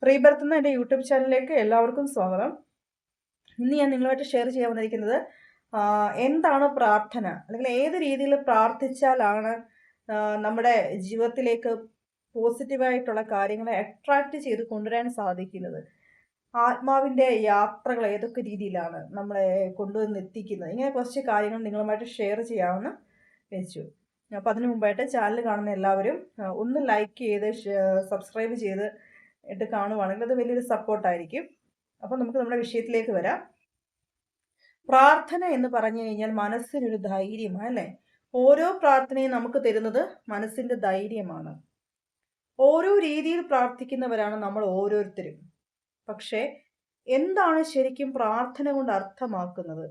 Rebirth എന്ന എൻ്റെ YouTube ചാനലിലേക്ക് എല്ലാവർക്കും സ്വാഗതം. ഇന്ന് ഞാൻ നിങ്ങളുമായിട്ട് ഷെയർ ചെയ്യാൻ വന്നിരിക്കുന്നത് എന്താണ് പ്രാർത്ഥന, അല്ലെങ്കിൽ ഏത് രീതിയിൽ പ്രാർത്ഥിച്ചാലാണ് നമ്മുടെ ജീവിതത്തിലേക്ക് പോസിറ്റീവായിട്ടുള്ള കാര്യങ്ങളെ അട്രാക്റ്റ് ചെയ്ത് കൊണ്ടുവരാൻ സാധിക്കുന്നത്, ആത്മാവിൻ്റെ യാത്രകൾ ഏതൊക്കെ രീതിയിലാണ് നമ്മളെ കൊണ്ടുവന്ന് എത്തിക്കുന്നത്, ഇങ്ങനെ കുറച്ച് കാര്യങ്ങൾ നിങ്ങളുമായിട്ട് ഷെയർ ചെയ്യാമെന്ന് വെച്ചു. അപ്പോൾ അതിനു മുമ്പായിട്ട് ചാനൽ കാണുന്ന എല്ലാവരും ഒന്ന് ലൈക്ക് ചെയ്ത് സബ്സ്ക്രൈബ് ചെയ്ത് ഇട്ട് കാണുവാണെങ്കിൽ അത് വലിയൊരു സപ്പോർട്ടായിരിക്കും. അപ്പോൾ നമുക്ക് നമ്മുടെ വിഷയത്തിലേക്ക് വരാം. പ്രാർത്ഥന എന്ന് പറഞ്ഞു കഴിഞ്ഞാൽ മനസ്സിനൊരു ധൈര്യമാണ്, അല്ലേ? ഓരോ പ്രാർത്ഥനയും നമുക്ക് തരുന്നത് മനസ്സിൻ്റെ ധൈര്യമാണ്. ഓരോ രീതിയിൽ പ്രാർത്ഥിക്കുന്നവരാണ് നമ്മൾ ഓരോരുത്തരും. പക്ഷേ എന്താണ് ശരിക്കും പ്രാർത്ഥന കൊണ്ട് അർത്ഥമാക്കുന്നത്?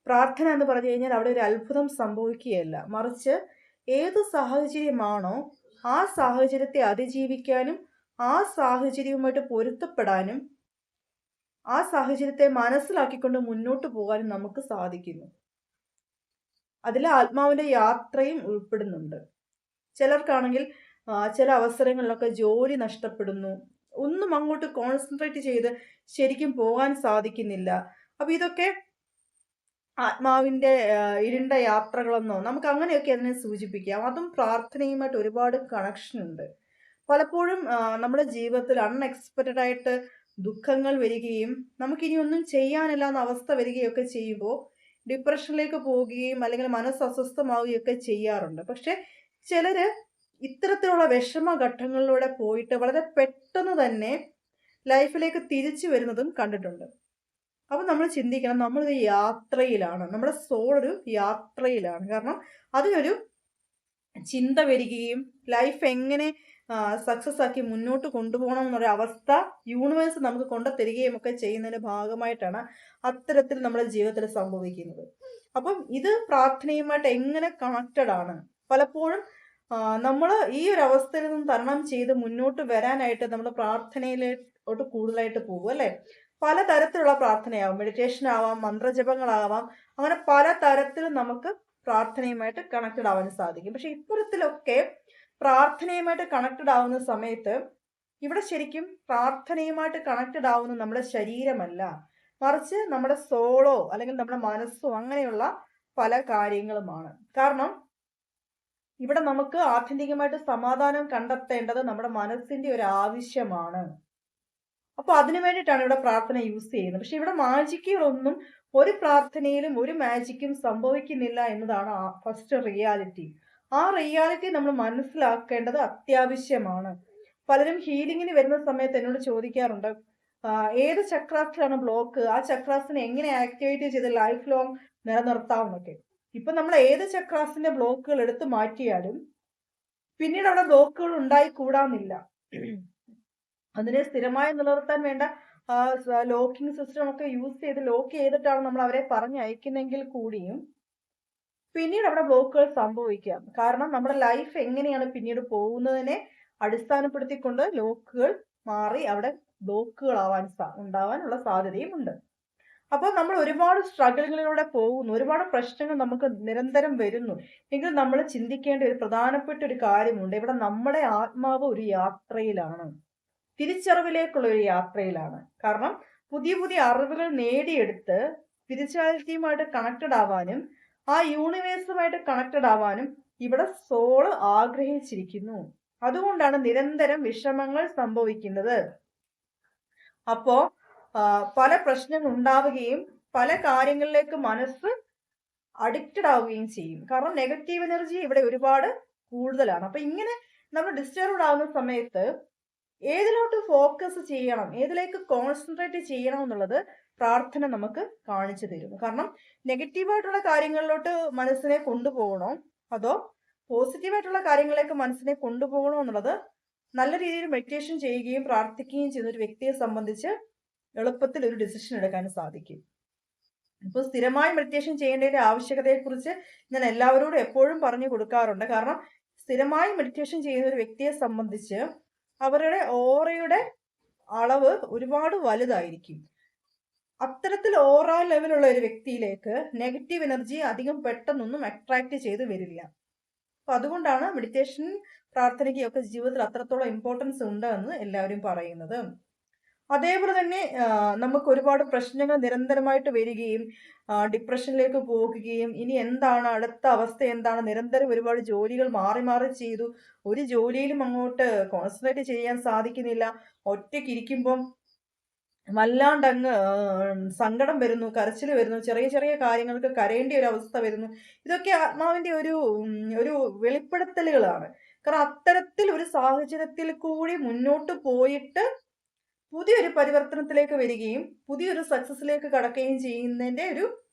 പ്രാർത്ഥന എന്ന് പറഞ്ഞു കഴിഞ്ഞാൽ അവിടെ ഒരു അത്ഭുതം സംഭവിക്കുകയല്ല, മറിച്ച് ഏത് സാഹചര്യമാണോ ആ സാഹചര്യത്തെ അതിജീവിക്കാനും ആ സാഹചര്യവുമായിട്ട് പൊരുത്തപ്പെടാനും ആ സാഹചര്യത്തെ മനസ്സിലാക്കിക്കൊണ്ട് മുന്നോട്ട് പോകാനും നമുക്ക് സാധിക്കുന്നു. അതിൽ ആത്മാവിൻ്റെ യാത്രയും ഉൾപ്പെടുന്നുണ്ട്. ചിലർക്കാണെങ്കിൽ ചില അവസരങ്ങളിലൊക്കെ ജോലി നഷ്ടപ്പെടുന്നു, ഒന്നും അങ്ങോട്ട് കോൺസെൻട്രേറ്റ് ചെയ്ത് ശരിക്കും പോകാൻ സാധിക്കുന്നില്ല. അപ്പം ഇതൊക്കെ ആത്മാവിൻ്റെ ഇരുണ്ട യാത്രകളെന്നോ നമുക്ക് അങ്ങനെയൊക്കെ അതിനെ സൂചിപ്പിക്കാം. അതും പ്രാർത്ഥനയുമായിട്ട് ഒരുപാട് കണക്ഷൻ ഉണ്ട്. പലപ്പോഴും നമ്മുടെ ജീവിതത്തിൽ അൺഎക്സ്പെക്റ്റഡ് ആയിട്ട് ദുഃഖങ്ങൾ വരികയും നമുക്കിനി ഒന്നും ചെയ്യാനില്ല എന്ന അവസ്ഥ വരികയൊക്കെ ചെയ്യുമ്പോൾ ഡിപ്രഷനിലേക്ക് പോവുകയും അല്ലെങ്കിൽ മനസ്സ് അസ്വസ്ഥമാവുകയൊക്കെ ചെയ്യാറുണ്ട്. പക്ഷെ ചിലർ ഇത്തരത്തിലുള്ള വിഷമഘട്ടങ്ങളിലൂടെ പോയിട്ട് വളരെ പെട്ടെന്ന് തന്നെ ലൈഫിലേക്ക് തിരിച്ചു വരുന്നതും കണ്ടിട്ടുണ്ട്. അപ്പം നമ്മൾ ചിന്തിക്കണം, നമ്മളൊരു യാത്രയിലാണ്, നമ്മുടെ സോൾ ഒരു യാത്രയിലാണ്. കാരണം അതിനൊരു ചിന്ത വരികയും ലൈഫ് എങ്ങനെ സക്സസ് ആക്കി മുന്നോട്ട് കൊണ്ടുപോകണം എന്നൊരു അവസ്ഥ യൂണിവേഴ്സ് നമുക്ക് കൊണ്ടുതരികയും ഒക്കെ ചെയ്യുന്നതിൻ്റെ ഭാഗമായിട്ടാണ് അത്തരത്തിൽ നമ്മുടെ ജീവിതത്തിൽ സംഭവിക്കുന്നത്. അപ്പം ഇത് പ്രാർത്ഥനയുമായിട്ട് എങ്ങനെ കണക്റ്റഡ് ആണ്? പലപ്പോഴും നമ്മൾ ഈ ഒരു അവസ്ഥയിൽ നിന്ന് തരണം ചെയ്ത് മുന്നോട്ട് വരാനായിട്ട് നമ്മൾ പ്രാർത്ഥനയിലോട്ട് കൂടുതലായിട്ട് പോകും, അല്ലേ? പലതരത്തിലുള്ള പ്രാർത്ഥനയാവാം, മെഡിറ്റേഷൻ ആവാം, മന്ത്രജപങ്ങളാവാം, അങ്ങനെ പല തരത്തിലും നമുക്ക് പ്രാർത്ഥനയുമായിട്ട് കണക്റ്റഡ് ആവാൻ സാധിക്കും. പക്ഷെ ഇത്തരത്തിലൊക്കെ പ്രാർത്ഥനയുമായിട്ട് കണക്റ്റഡ് ആവുന്ന സമയത്ത് ഇവിടെ ശരിക്കും പ്രാർത്ഥനയുമായിട്ട് കണക്റ്റഡ് ആവുന്ന നമ്മുടെ ശരീരമല്ല, മറിച്ച് നമ്മുടെ സോളോ അല്ലെങ്കിൽ നമ്മുടെ മനസ്സോ അങ്ങനെയുള്ള പല കാര്യങ്ങളുമാണ്. കാരണം ഇവിടെ നമുക്ക് ആത്യന്തികമായിട്ട് സമാധാനം കണ്ടെത്തേണ്ടത് നമ്മുടെ മനസ്സിന്റെ ഒരു ആവശ്യമാണ്. അപ്പോൾ അതിനു വേണ്ടിയിട്ടാണ് ഇവിടെ പ്രാർത്ഥന യൂസ് ചെയ്യുന്നത്. പക്ഷെ ഇവിടെ മാജിക്കുകളൊന്നും ഒരു പ്രാർത്ഥനയിലും ഒരു മാജിക്കും സംഭവിക്കുന്നില്ല എന്നതാണ് ഫസ്റ്റ് റിയാലിറ്റി. ആ റിയാലിറ്റി നമ്മൾ മനസ്സിലാക്കേണ്ടത് അത്യാവശ്യമാണ്. പലരും ഹീലിങ്ങിന് വരുന്ന സമയത്ത് എന്നോട് ചോദിക്കാറുണ്ട്, ഏത് ചക്രാസിലാണ് ബ്ലോക്ക്, ആ ചക്രാസിനെ എങ്ങനെ ആക്ടിവേറ്റ് ചെയ്ത് ലൈഫ് ലോങ് നിലനിർത്താമെന്നൊക്കെ. ഇപ്പൊ നമ്മൾ ഏത് ചക്രാസിന്റെ ബ്ലോക്കുകൾ എടുത്തു മാറ്റിയാലും പിന്നീട് അവിടെ ബ്ലോക്കുകൾ ഉണ്ടായിക്കൂടാന്നില്ല. അതിനെ സ്ഥിരമായി നിലനിർത്താൻ വേണ്ട ലോക്കിംഗ് സിസ്റ്റം ഒക്കെ യൂസ് ചെയ്ത് ലോക്ക് ചെയ്തിട്ടാണ് നമ്മൾ അവരെ പറഞ്ഞയക്കുന്നെങ്കിൽ കൂടിയും പിന്നീട് അവിടെ ബ്ലോക്കുകൾ സംഭവിക്കാം. കാരണം നമ്മുടെ ലൈഫ് എങ്ങനെയാണ് പിന്നീട് പോകുന്നതിനെ അടിസ്ഥാനപ്പെടുത്തിക്കൊണ്ട് ലോക്കുകൾ മാറി അവിടെ ബ്ലോക്കുകൾ ഉണ്ടാവാനുള്ള സാധ്യതയും ഉണ്ട്. അപ്പോൾ നമ്മൾ ഒരുപാട് സ്ട്രഗിളുകളിലൂടെ പോകുന്നു, ഒരുപാട് പ്രശ്നങ്ങൾ നമുക്ക് നിരന്തരം വരുന്നു എങ്കിൽ നമ്മൾ ചിന്തിക്കേണ്ട ഒരു പ്രധാനപ്പെട്ട ഒരു കാര്യമുണ്ട്. ഇവിടെ നമ്മുടെ ആത്മാവ് ഒരു യാത്രയിലാണ്, തിരിച്ചറിവിലേക്കുള്ള ഒരു യാത്രയിലാണ്. കാരണം പുതിയ പുതിയ അറിവുകൾ നേടിയെടുത്ത് സ്പിരിച്വാലിറ്റിയുമായിട്ട് കണക്റ്റഡ് ആവാനും ആ യൂണിവേഴ്സുമായിട്ട് കണക്റ്റഡ് ആവാനും ഇവിടെ സോള് ആഗ്രഹിച്ചിരിക്കുന്നു. അതുകൊണ്ടാണ് നിരന്തരം വിഷമങ്ങൾ സംഭവിക്കുന്നത്. അപ്പോ പല പ്രശ്നങ്ങൾ ഉണ്ടാവുകയും പല കാര്യങ്ങളിലേക്ക് മനസ്സ് അഡിക്റ്റഡ് ആവുകയും ചെയ്യും. കാരണം നെഗറ്റീവ് എനർജി ഇവിടെ ഒരുപാട് കൂടുതലാണ്. അപ്പൊ ഇങ്ങനെ നമ്മൾ ഡിസ്റ്റർബ്ഡ് ആവുന്ന സമയത്ത് ഏതിലോട്ട് ഫോക്കസ് ചെയ്യണം, ഏതിലേക്ക് കോൺസെൻട്രേറ്റ് ചെയ്യണം എന്നുള്ളത് പ്രാർത്ഥന നമുക്ക് കാണിച്ചു തരുന്നു. കാരണം നെഗറ്റീവായിട്ടുള്ള കാര്യങ്ങളിലോട്ട് മനസ്സിനെ കൊണ്ടുപോകണോ അതോ പോസിറ്റീവായിട്ടുള്ള കാര്യങ്ങളിലേക്ക് മനസ്സിനെ കൊണ്ടുപോകണോ എന്നുള്ളത് നല്ല രീതിയിൽ മെഡിറ്റേഷൻ ചെയ്യുകയും പ്രാർത്ഥിക്കുകയും ചെയ്യുന്ന ഒരു വ്യക്തിയെ സംബന്ധിച്ച് എളുപ്പത്തിൽ ഒരു ഡിസിഷൻ എടുക്കാൻ സാധിക്കും. ഇപ്പോൾ സ്ഥിരമായി മെഡിറ്റേഷൻ ചെയ്യേണ്ടതിന്റെ ആവശ്യകതയെക്കുറിച്ച് ഞാൻ എല്ലാവരോടും എപ്പോഴും പറഞ്ഞു കൊടുക്കാറുണ്ട്. കാരണം സ്ഥിരമായി മെഡിറ്റേഷൻ ചെയ്യുന്ന ഒരു വ്യക്തിയെ സംബന്ധിച്ച് അവരുടെ ഓറയുടെ അളവ് ഒരുപാട് വലുതായിരിക്കും. അത്തരത്തിൽ ഓറ ലെവലുള്ള ഒരു വ്യക്തിയിലേക്ക് നെഗറ്റീവ് എനർജി അധികം പെട്ടെന്നൊന്നും അട്രാക്ട് ചെയ്ത് വരില്ല. അപ്പം അതുകൊണ്ടാണ് മെഡിറ്റേഷൻ പ്രാർത്ഥനയ്ക്കും ഒക്കെ ജീവിതത്തിൽ അത്രത്തോളം ഇമ്പോർട്ടൻസ് ഉണ്ട് എന്ന് എല്ലാവരും പറയുന്നത്. അതേപോലെ തന്നെ നമുക്ക് ഒരുപാട് പ്രശ്നങ്ങൾ നിരന്തരമായിട്ട് വരികയും ഡിപ്രഷനിലേക്ക് പോകുകയും ഇനി എന്താണ് അടുത്ത അവസ്ഥ എന്താണ്, നിരന്തരം ഒരുപാട് ജോലികൾ മാറി മാറി ചെയ്തു, ഒരു ജോലിയിലും അങ്ങോട്ട് കോൺസെൻട്രേറ്റ് ചെയ്യാൻ സാധിക്കുന്നില്ല, ഒറ്റയ്ക്കിരിക്കുമ്പം വല്ലാണ്ടങ്ങ് സങ്കടം വരുന്നു, കരച്ചിൽ വരുന്നു, ചെറിയ ചെറിയ കാര്യങ്ങൾക്ക് കരയേണ്ട ഒരു അവസ്ഥ വരുന്നു. ഇതൊക്കെ ആത്മാവിന്റെ ഒരു വെളിപ്പെടുത്തലുകളാണ്. കാരണം അത്തരത്തിൽ ഒരു സാഹചര്യത്തിൽ കൂടി മുന്നോട്ട് പോയിട്ട് പുതിയൊരു പരിവർത്തനത്തിലേക്ക് വരികയും പുതിയൊരു സക്സസിലേക്ക് കടക്കുകയും ചെയ്യുന്നതിന്റെ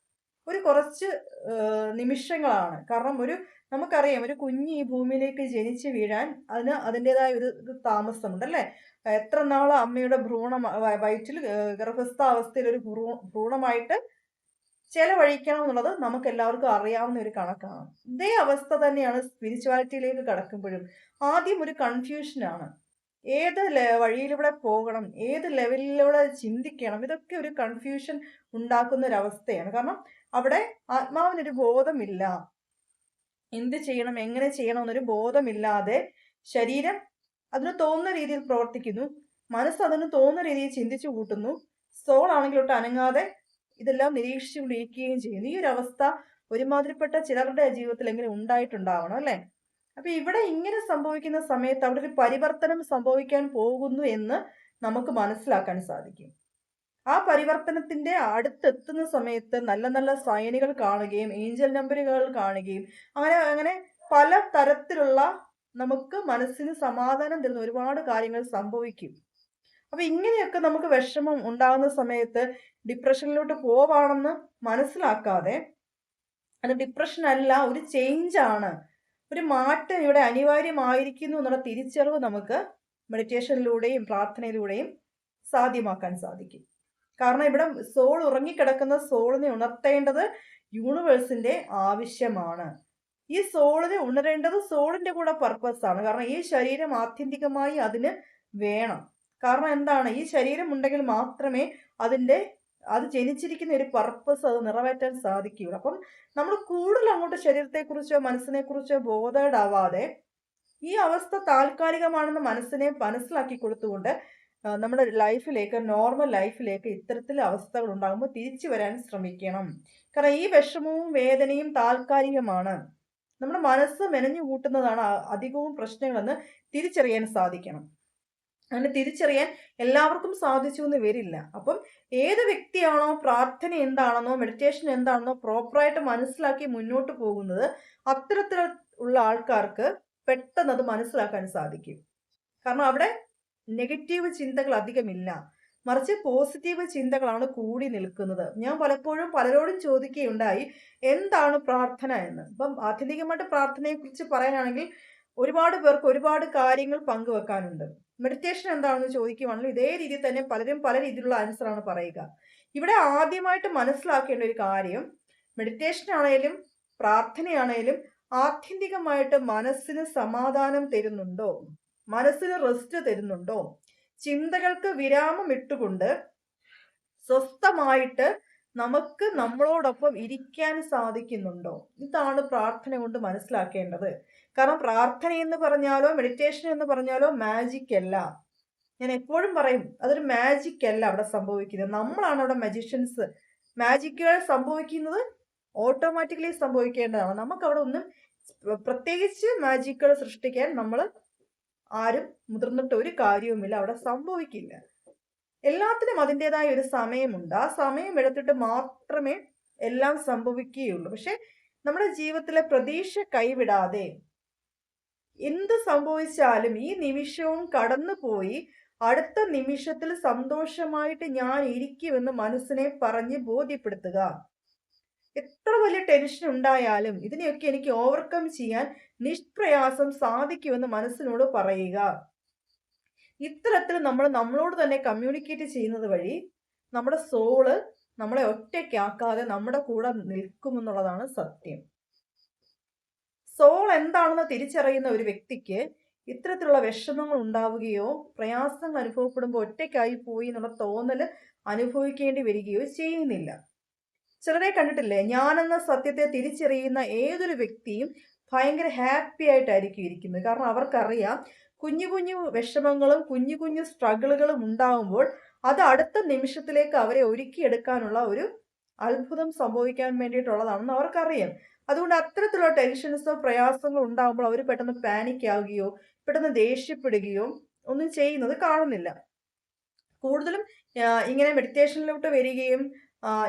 ഒരു കുറച്ച് നിമിഷങ്ങളാണ്. കാരണം നമുക്കറിയാം, ഒരു കുഞ്ഞ് ഈ ഭൂമിയിലേക്ക് ജനിച്ച് വീഴാൻ അതിൻ്റെതായ ഒരു താമസമുണ്ട് അല്ലേ. എത്ര നാൾ അമ്മയുടെ വയറ്റിൽ ഗർഭസ്ഥാവസ്ഥയിൽ ഒരു ഭ്രൂണമായിട്ട് ചെലവഴിക്കണം എന്നുള്ളത് നമുക്ക് എല്ലാവർക്കും അറിയാവുന്ന ഒരു കണക്കാണ്. ഇതേ അവസ്ഥ തന്നെയാണ് സ്പിരിച്വാലിറ്റിയിലേക്ക് കടക്കുമ്പോഴും. ആദ്യം ഒരു കൺഫ്യൂഷനാണ്, ഏത് വഴിയിലൂടെ പോകണം, ഏത് ലെവലിലൂടെ ചിന്തിക്കണം, ഇതൊക്കെ ഒരു കൺഫ്യൂഷൻ ഉണ്ടാക്കുന്ന ഒരു അവസ്ഥയാണ്. കാരണം അവിടെ ആത്മാവിനൊരു ബോധമില്ല, എന്ത് ചെയ്യണം എങ്ങനെ ചെയ്യണം എന്നൊരു ബോധമില്ലാതെ ശരീരം അതിന് തോന്നുന്ന രീതിയിൽ പ്രവർത്തിക്കുന്നു, മനസ്സ് അതിന് തോന്നുന്ന രീതിയിൽ ചിന്തിച്ചു കൂട്ടുന്നു, സോൾ ആണെങ്കിൽ ഒട്ട് അനങ്ങാതെ ഇതെല്ലാം നിരീക്ഷിച്ചുകൊണ്ടിരിക്കുകയും ചെയ്യുന്നു. ഈ ഒരു അവസ്ഥ ഒരുമാതിരിപ്പെട്ട ചിലരുടെ ജീവിതത്തിൽ എങ്ങനെ ഉണ്ടായിട്ടുണ്ടാവണം അല്ലേ. അപ്പൊ ഇവിടെ ഇങ്ങനെ സംഭവിക്കുന്ന സമയത്ത് അവിടെ ഒരു പരിവർത്തനം സംഭവിക്കാൻ പോകുന്നു എന്ന് നമുക്ക് മനസ്സിലാക്കാൻ സാധിക്കും. ആ പരിവർത്തനത്തിന്റെ അടുത്തെത്തുന്ന സമയത്ത് നല്ല നല്ല സൈനുകൾ കാണുകയും ഏഞ്ചൽ നമ്പറുകൾ കാണുകയും അങ്ങനെ അങ്ങനെ പല തരത്തിലുള്ള നമുക്ക് മനസ്സിന് സമാധാനം തരുന്ന ഒരുപാട് കാര്യങ്ങൾ സംഭവിക്കും. അപ്പൊ ഇങ്ങനെയൊക്കെ നമുക്ക് വിഷമം ഉണ്ടാകുന്ന സമയത്ത് ഡിപ്രഷനിലോട്ട് പോവാണെന്ന് മനസ്സിലാക്കാതെ അത് ഡിപ്രഷൻ അല്ല, ഒരു ചേഞ്ച് ആണ്, ഒരു മാറ്റം ഇവിടെ അനിവാര്യമായിരിക്കുന്നു എന്നുള്ള തിരിച്ചറിവ് നമുക്ക് മെഡിറ്റേഷനിലൂടെയും പ്രാർത്ഥനയിലൂടെയും സാധ്യമാക്കാൻ സാധിക്കും. കാരണം ഇവിടെ സോൾ ഉറങ്ങിക്കിടക്കുന്ന സോളിനെ ഉണർത്തേണ്ടത് യൂണിവേഴ്സിന്റെ ആവശ്യമാണ്. ഈ സോളിനെ ഉണരേണ്ടത് സോളിന്റെ കൂടെ പർപ്പസ് ആണ്. കാരണം ഈ ശരീരം ആത്യന്തികമായി അതിന് വേണം. കാരണം എന്താണ്, ഈ ശരീരം ഉണ്ടെങ്കിൽ മാത്രമേ അത് ജനിച്ചിരിക്കുന്ന ഒരു പർപ്പസ് അത് നിറവേറ്റാൻ സാധിക്കുകയുള്ളൂ. അപ്പം നമ്മൾ കൂടുതൽ അങ്ങോട്ട് ശരീരത്തെക്കുറിച്ചോ മനസ്സിനെക്കുറിച്ചോ ബോധേഡാവാതെ ഈ അവസ്ഥ താൽക്കാലികമാണെന്ന് മനസ്സിലാക്കി കൊടുത്തുകൊണ്ട് നമ്മുടെ ലൈഫിലേക്ക്, നോർമൽ ലൈഫിലേക്ക് ഇത്തരത്തിൽ അവസ്ഥകൾ ഉണ്ടാകുമ്പോൾ തിരിച്ചു വരാൻ ശ്രമിക്കണം. കാരണം ഈ വിഷമവും വേദനയും താൽക്കാലികമാണ്. നമ്മുടെ മനസ്സ് മെനഞ്ഞു കൂട്ടുന്നതാണ് അധികവും പ്രശ്നങ്ങളെന്ന് തിരിച്ചറിയാൻ സാധിക്കണം. അങ്ങനെ തിരിച്ചറിയാൻ എല്ലാവർക്കും സാധിച്ചു എന്ന് വരില്ല. അപ്പം ഏത് വ്യക്തിയാണോ പ്രാർത്ഥന എന്താണെന്നോ മെഡിറ്റേഷൻ എന്താണെന്നോ പ്രോപ്പറായിട്ട് മനസ്സിലാക്കി മുന്നോട്ട് പോകുന്നത്, അത്തരത്തിലുള്ള ആൾക്കാർക്ക് പെട്ടെന്ന് അത് മനസ്സിലാക്കാൻ സാധിക്കും. കാരണം അവിടെ നെഗറ്റീവ് ചിന്തകൾ അധികമില്ല, മറിച്ച് പോസിറ്റീവ് ചിന്തകളാണ് കൂടി നിൽക്കുന്നത്. ഞാൻ പലപ്പോഴും പലരോടും ചോദിക്കുകയുണ്ടായി, എന്താണ് പ്രാർത്ഥന എന്ന്. അപ്പം ആത്യന്തികമായിട്ട് പ്രാർത്ഥനയെക്കുറിച്ച് പറയാനാണെങ്കിൽ ഒരുപാട് പേർക്ക് ഒരുപാട് കാര്യങ്ങൾ പങ്കുവെക്കാനുണ്ട്. മെഡിറ്റേഷൻ എന്താണെന്ന് ചോദിക്കുവാണെങ്കിൽ ഇതേ രീതിയിൽ തന്നെ പലരും പല രീതിയിലുള്ള ആൻസറാണ് പറയുക. ഇവിടെ ആദ്യമായിട്ട് മനസ്സിലാക്കേണ്ട ഒരു കാര്യം, മെഡിറ്റേഷൻ ആണേലും പ്രാർത്ഥനയാണേലും ആത്യന്തികമായിട്ട് മനസ്സിന് സമാധാനം തരുന്നുണ്ടോ, മനസ്സിന് റെസ്റ്റ് തരുന്നുണ്ടോ, ചിന്തകൾക്ക് വിരാമം ഇട്ടുകൊണ്ട് സ്വസ്ഥമായിട്ട് നമുക്ക് നമ്മളോടൊപ്പം ഇരിക്കാൻ സാധിക്കുന്നുണ്ടോ, ഇതാണ് പ്രാർത്ഥന കൊണ്ട് മനസ്സിലാക്കേണ്ടത്. കാരണം പ്രാർത്ഥന എന്ന് പറഞ്ഞാലോ മെഡിറ്റേഷൻ എന്ന് പറഞ്ഞാലോ മാജിക് അല്ല. ഞാൻ എപ്പോഴും പറയും, അതൊരു മാജിക് അല്ല അവിടെ സംഭവിക്കുന്നത്. നമ്മളാണ് അവിടെ മജീഷ്യൻസ്. മാജിക്കുകൾ സംഭവിക്കുന്നത് ഓട്ടോമാറ്റിക്കലി സംഭവിക്കേണ്ടതാണ്. നമുക്കവിടെ ഒന്നും പ്രത്യേകിച്ച് മാജിക്കുകൾ സൃഷ്ടിക്കാൻ നമ്മൾ ആരും മുതിർന്നിട്ട് ഒരു കാര്യവുമില്ല, അവിടെ സംഭവിക്കില്ല. എല്ലാത്തിനും അതിൻ്റെതായ ഒരു സമയമുണ്ട്. ആ സമയം എടുത്തിട്ട് മാത്രമേ എല്ലാം സംഭവിക്കുകയുള്ളൂ. പക്ഷെ നമ്മുടെ ജീവിതത്തിലെ പ്രതീക്ഷ കൈവിടാതെ എന്ത് സംഭവിച്ചാലും ഈ നിമിഷവും കടന്നുപോയി അടുത്ത നിമിഷത്തിൽ സന്തോഷമായിട്ട് ഞാൻ ഇരിക്കുമെന്ന് മനസ്സിനെ പറഞ്ഞ് ബോധ്യപ്പെടുത്തുക. എത്ര വലിയ ടെൻഷൻ ഉണ്ടായാലും ഇതിനെയൊക്കെ എനിക്ക് ഓവർകം ചെയ്യാൻ നിഷ്പ്രയാസം സാധിക്കുമെന്ന് മനസ്സിനോട് പറയുക. ഇത്തരത്തിൽ നമ്മൾ നമ്മളോട് തന്നെ കമ്മ്യൂണിക്കേറ്റ് ചെയ്യുന്നത് വഴി നമ്മുടെ സോള് നമ്മളെ ഒറ്റയ്ക്കാക്കാതെ നമ്മുടെ കൂടെ നിൽക്കുമെന്നുള്ളതാണ് സത്യം. സോൾ എന്താണെന്ന് തിരിച്ചറിയുന്ന ഒരു വ്യക്തിക്ക് ഇത്തരത്തിലുള്ള വിഷമങ്ങൾ ഉണ്ടാവുകയോ പ്രയാസങ്ങൾ അനുഭവപ്പെടുമ്പോൾ ഒറ്റയ്ക്കായി പോയി എന്നുള്ള തോന്നല് അനുഭവിക്കേണ്ടി വരികയോ ചെയ്യുന്നില്ല. ചിലരെ കണ്ടിട്ടില്ലേ, ഞാനെന്ന സത്യത്തെ തിരിച്ചറിയുന്ന ഏതൊരു വ്യക്തിയും ഭയങ്കര ഹാപ്പി ആയിട്ടായിരിക്കും ഇരിക്കുന്നത്. കാരണം അവർക്കറിയാം കുഞ്ഞു കുഞ്ഞു വിഷമങ്ങളും കുഞ്ഞു കുഞ്ഞു സ്ട്രഗിളുകളും ഉണ്ടാകുമ്പോൾ അത് അടുത്ത നിമിഷത്തിലേക്ക് അവരെ ഒരുക്കിയെടുക്കാനുള്ള ഒരു അത്ഭുതം സംഭവിക്കാൻ വേണ്ടിയിട്ടുള്ളതാണെന്ന് അവർക്കറിയാം. അതുകൊണ്ട് അത്തരത്തിലുള്ള ടെൻഷൻസോ പ്രയാസങ്ങളോ ഉണ്ടാകുമ്പോൾ അവർ പെട്ടെന്ന് പാനിക് ആവുകയോ പെട്ടെന്ന് ദേഷ്യപ്പെടുകയോ ഒന്നും ചെയ്യുന്നത് കാണുന്നില്ല. കൂടുതലും ഇങ്ങനെ മെഡിറ്റേഷനിലോട്ട് വരികയും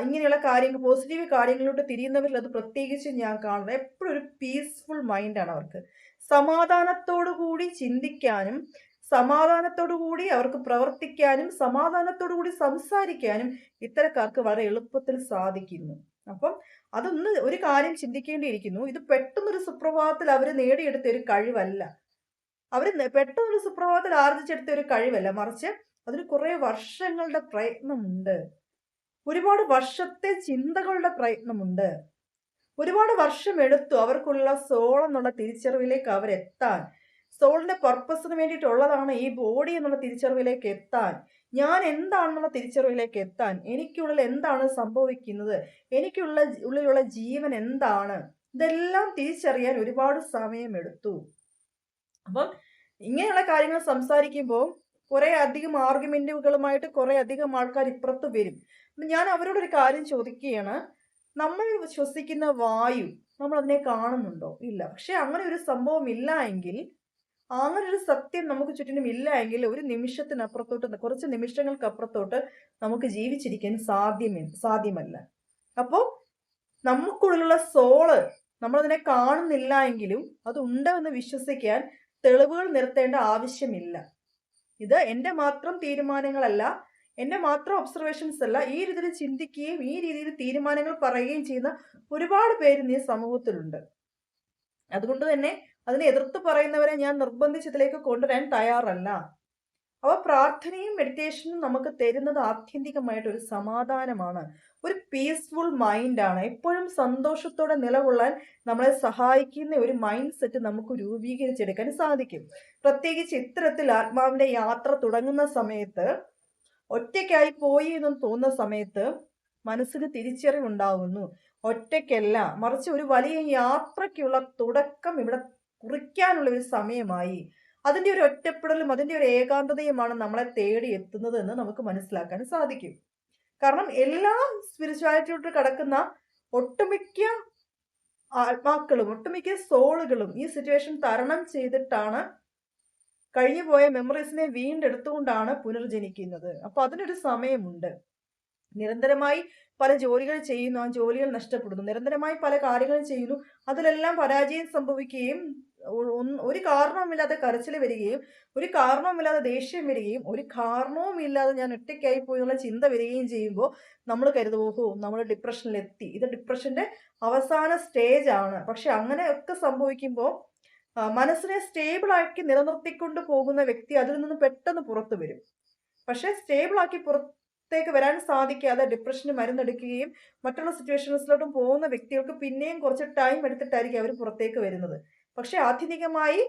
ഇങ്ങനെയുള്ള കാര്യങ്ങൾ പോസിറ്റീവ് കാര്യങ്ങളിലോട്ട് തിരിയുന്നവരിൽ അത് പ്രത്യേകിച്ച് ഞാൻ കാണുന്നത് എപ്പോഴും ഒരു പീസ്ഫുൾ മൈൻഡാണ് അവർക്ക്. സമാധാനത്തോടു കൂടി ചിന്തിക്കാനും സമാധാനത്തോടു കൂടി അവർക്ക് പ്രവർത്തിക്കാനും സമാധാനത്തോടു കൂടി സംസാരിക്കാനും ഇത്തരക്കാർക്ക് വളരെ എളുപ്പത്തിൽ സാധിക്കുന്നു. അപ്പം അതൊന്ന് ഒരു കാര്യം ചിന്തിക്കേണ്ടിയിരിക്കുന്നു. ഇത് പെട്ടെന്നൊരു സുപ്രഭാതത്തിൽ അവർ നേടിയെടുത്ത ഒരു കഴിവല്ല. അവർ പെട്ടെന്നൊരു സുപ്രഭാതത്തിൽ ആർജിച്ചെടുത്ത ഒരു കഴിവല്ല, മറിച്ച് അതിന് കുറേ വർഷങ്ങളുടെ പ്രയത്നമുണ്ട്. ഒരുപാട് വർഷത്തെ ചിന്തകളുടെ പ്രയത്നമുണ്ട്. ഒരുപാട് വർഷം എടുത്തു അവർക്കുള്ള സോൾ എന്നുള്ള തിരിച്ചറിവിലേക്ക് അവരെത്താൻ. സോളിന്റെ പർപ്പസിന് വേണ്ടിയിട്ടുള്ളതാണ് ഈ ബോഡി എന്നുള്ള തിരിച്ചറിവിലേക്ക് എത്താൻ, ഞാൻ എന്താണെന്നുള്ള തിരിച്ചറിവിലേക്ക് എത്താൻ, എനിക്കുള്ളിൽ എന്താണ് സംഭവിക്കുന്നത്, ഉള്ളിലുള്ള ജീവൻ എന്താണ്, ഇതെല്ലാം തിരിച്ചറിയാൻ ഒരുപാട് സമയമെടുത്തു. അപ്പം ഇങ്ങനെയുള്ള കാര്യങ്ങൾ സംസാരിക്കുമ്പോൾ കുറെ അധികം ആർഗ്യുമെന്റുകളുമായിട്ട് കുറെ അധികം ആൾക്കാർ ഇപ്പുറത്ത് വരും. ഞാൻ അവരോടൊരു കാര്യം ചോദിക്കുകയാണ്, നമ്മൾ ശ്വസിക്കുന്ന വായു നമ്മൾ അതിനെ കാണുന്നുണ്ടോ? ഇല്ല. പക്ഷെ അങ്ങനെ ഒരു സംഭവം ഇല്ല എങ്കിൽ, അങ്ങനെ ഒരു സത്യം നമുക്ക് ചുറ്റിനും ഇല്ല എങ്കിൽ ഒരു നിമിഷത്തിനപ്പുറത്തോട്ട് കുറച്ച് നിമിഷങ്ങൾക്കപ്പുറത്തോട്ട് നമുക്ക് ജീവിച്ചിരിക്കാൻ സാധ്യമല്ല. അപ്പോൾ നമുക്കുള്ളിലുള്ള സോള് നമ്മളതിനെ കാണുന്നില്ല എങ്കിലും അത് ഉണ്ടെന്ന് വിശ്വസിക്കാൻ തെളിവുകൾ നിരത്തേണ്ട ആവശ്യമില്ല. ഇത് എൻ്റെ മാത്രം തീരുമാനങ്ങളല്ല, എൻ്റെ മാത്രം ഒബ്സർവേഷൻസ് അല്ല. ഈ രീതിയിൽ ചിന്തിക്കുകയും ഈ രീതിയിൽ തീരുമാനങ്ങൾ പറയുകയും ചെയ്യുന്ന ഒരുപാട് പേര് ഈ സമൂഹത്തിലുണ്ട്. അതുകൊണ്ട് തന്നെ അതിനെ എതിർത്ത് പറയുന്നവരെ ഞാൻ നിർബന്ധിച്ച് ഇതിലേക്ക് കൊണ്ടുവരാൻ തയ്യാറല്ല. അപ്പോൾ പ്രാർത്ഥനയും മെഡിറ്റേഷനും നമുക്ക് തരുന്നത് ആത്യന്തികമായിട്ടൊരു സമാധാനമാണ്, ഒരു പീസ്ഫുൾ മൈൻഡാണ്. എപ്പോഴും സന്തോഷത്തോടെ നിലകൊള്ളാൻ നമ്മളെ സഹായിക്കുന്ന ഒരു മൈൻഡ് സെറ്റ് നമുക്ക് രൂപീകരിച്ചെടുക്കാൻ സാധിക്കും. പ്രത്യേകിച്ച് ഇത്തരത്തിൽ ആത്മാവിന്റെ യാത്ര തുടങ്ങുന്ന സമയത്ത്, ഒറ്റയ്ക്കായി പോയി എന്നും തോന്നുന്ന സമയത്ത് മനസ്സിന് തിരിച്ചറിവുണ്ടാകുന്നു. ഒറ്റയ്ക്കല്ല, മറിച്ച് ഒരു വലിയ യാത്രയ്ക്കുള്ള തുടക്കം ഇവിടെ കുറിക്കാനുള്ള ഒരു സമയമായി. അതിൻ്റെ ഒരു ഒറ്റപ്പെടലും അതിൻ്റെ ഒരു ഏകാന്തതയുമാണ് നമ്മളെ തേടി എത്തുന്നത് എന്ന് നമുക്ക് മനസ്സിലാക്കാൻ സാധിക്കും. കാരണം എല്ലാ സ്പിരിച്വാലിറ്റിയിലോട്ട് കടക്കുന്ന ഒട്ടുമിക്ക ആത്മാക്കളും ഒട്ടുമിക്ക സോളുകളും ഈ സിറ്റുവേഷൻ തരണം ചെയ്തിട്ടാണ് കഴിഞ്ഞുപോയ മെമ്മറീസിനെ വീണ്ടെടുത്തുകൊണ്ടാണ് പുനർജനിക്കുന്നത്. അപ്പൊ അതിനൊരു സമയമുണ്ട്. നിരന്തരമായി പല ജോലികൾ ചെയ്യുന്നു, ആ ജോലികൾ നഷ്ടപ്പെടുന്നു. നിരന്തരമായി പല കാര്യങ്ങൾ ചെയ്യുന്നു, അതിലെല്ലാം പരാജയം സംഭവിക്കുകയും ഒരു കാരണവുമില്ലാതെ കരച്ചിൽ വരികയും ഒരു കാരണവുമില്ലാതെ ദേഷ്യം വരികയും ഒരു കാരണവുമില്ലാതെ ഞാൻ ഒറ്റയ്ക്കായി പോയി എന്നുള്ള ചിന്ത വരികയും ചെയ്യുമ്പോൾ നമ്മൾ കരുതും, ഓഹോ നമ്മൾ ഡിപ്രഷനിലെത്തി, ഇത് ഡിപ്രഷന്റെ അവസാന സ്റ്റേജ് ആണ്. പക്ഷെ അങ്ങനെയൊക്കെ സംഭവിക്കുമ്പോൾ മനസ്സിനെ സ്റ്റേബിളാക്കി നിലനിർത്തിക്കൊണ്ട് പോകുന്ന വ്യക്തി അതിൽ നിന്ന് പെട്ടെന്ന് പുറത്തു വരും. പക്ഷെ സ്റ്റേബിളാക്കി പുറത്തേക്ക് വരാൻ സാധിക്കാതെ ഡിപ്രഷന് മരുന്നെടുക്കുകയും മറ്റുള്ള സിറ്റുവേഷൻസിലോട്ടും പോകുന്ന വ്യക്തികൾക്ക് പിന്നെയും കുറച്ച് ടൈം എടുത്തിട്ടായിരിക്കും അവർ പുറത്തേക്ക് വരുന്നത്. പക്ഷെ ആത്യന്തികമായി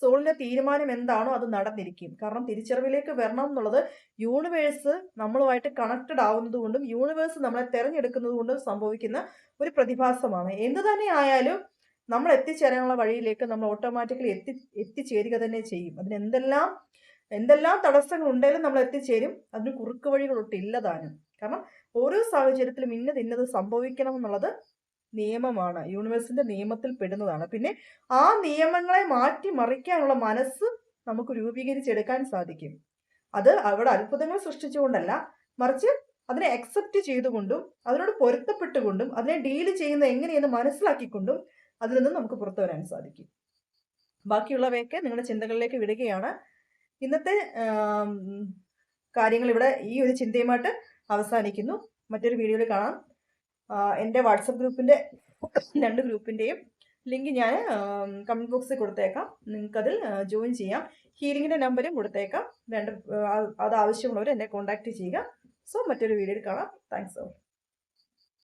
സോളിന്റെ തീരുമാനം എന്താണോ അത് നടന്നിരിക്കും. കാരണം തിരിച്ചറിവിലേക്ക് വരണം എന്നുള്ളത് യൂണിവേഴ്സ് നമ്മളുമായിട്ട് കണക്റ്റഡ് ആവുന്നത് കൊണ്ടും യൂണിവേഴ്സ് നമ്മളെ തെരഞ്ഞെടുക്കുന്നത് കൊണ്ടും സംഭവിക്കുന്ന ഒരു പ്രതിഭാസമാണ്. എന്ത് തന്നെ ആയാലും നമ്മൾ എത്തിച്ചേരാനുള്ള വഴിയിലേക്ക് നമ്മൾ ഓട്ടോമാറ്റിക്കലി എത്തിച്ചേരുക തന്നെ ചെയ്യും. അതിന് എന്തെല്ലാം തടസ്സങ്ങൾ ഉണ്ടെങ്കിലും നമ്മൾ എത്തിച്ചേരും. അതിന് കുറുക്ക് വഴികളൊട്ടില്ലതാനും. കാരണം ഓരോ സാഹചര്യത്തിലും ഇന്നത് സംഭവിക്കണം എന്നുള്ളത് നിയമമാണ്, യൂണിവേഴ്സിന്റെ നിയമത്തിൽ പെടുന്നതാണ്. പിന്നെ ആ നിയമങ്ങളെ മാറ്റി മറിക്കാനുള്ള മനസ്സ് നമുക്ക് രൂപീകരിച്ചെടുക്കാൻ സാധിക്കും. അത് അവിടെ അത്ഭുതങ്ങൾ സൃഷ്ടിച്ചുകൊണ്ടല്ല, മറിച്ച് അതിനെ അക്സെപ്റ്റ് ചെയ്തുകൊണ്ടും അതിനോട് പൊരുത്തപ്പെട്ടുകൊണ്ടും അതിനെ ഡീൽ ചെയ്യുന്ന എങ്ങനെയെന്ന് മനസ്സിലാക്കിക്കൊണ്ടും അതിൽ നിന്നും നമുക്ക് പുറത്തു വരാൻ സാധിക്കും. ബാക്കിയുള്ളവയൊക്കെ നിങ്ങളുടെ ചിന്തകളിലേക്ക് വിടുകയാണ്. ഇന്നത്തെ കാര്യങ്ങൾ ഇവിടെ ഈ ഒരു ചിന്തയുമായിട്ട് അവസാനിക്കുന്നു. മറ്റൊരു വീഡിയോയിൽ കാണാം. എൻ്റെ വാട്സപ്പ് ഗ്രൂപ്പിൻ്റെ 2 ഗ്രൂപ്പിൻ്റെയും ലിങ്ക് ഞാൻ കമൻറ്റ് ബോക്സിൽ കൊടുത്തേക്കാം. നിങ്ങൾക്കതിൽ ജോയിൻ ചെയ്യാം. ഹീലിങ്ങിൻ്റെ നമ്പരും കൊടുത്തേക്കാം. അത് ആവശ്യമുള്ളവർ എന്നെ കോൺടാക്റ്റ് ചെയ്യുക. സോ മറ്റൊരു വീഡിയോയിൽ കാണാം. Thanks all.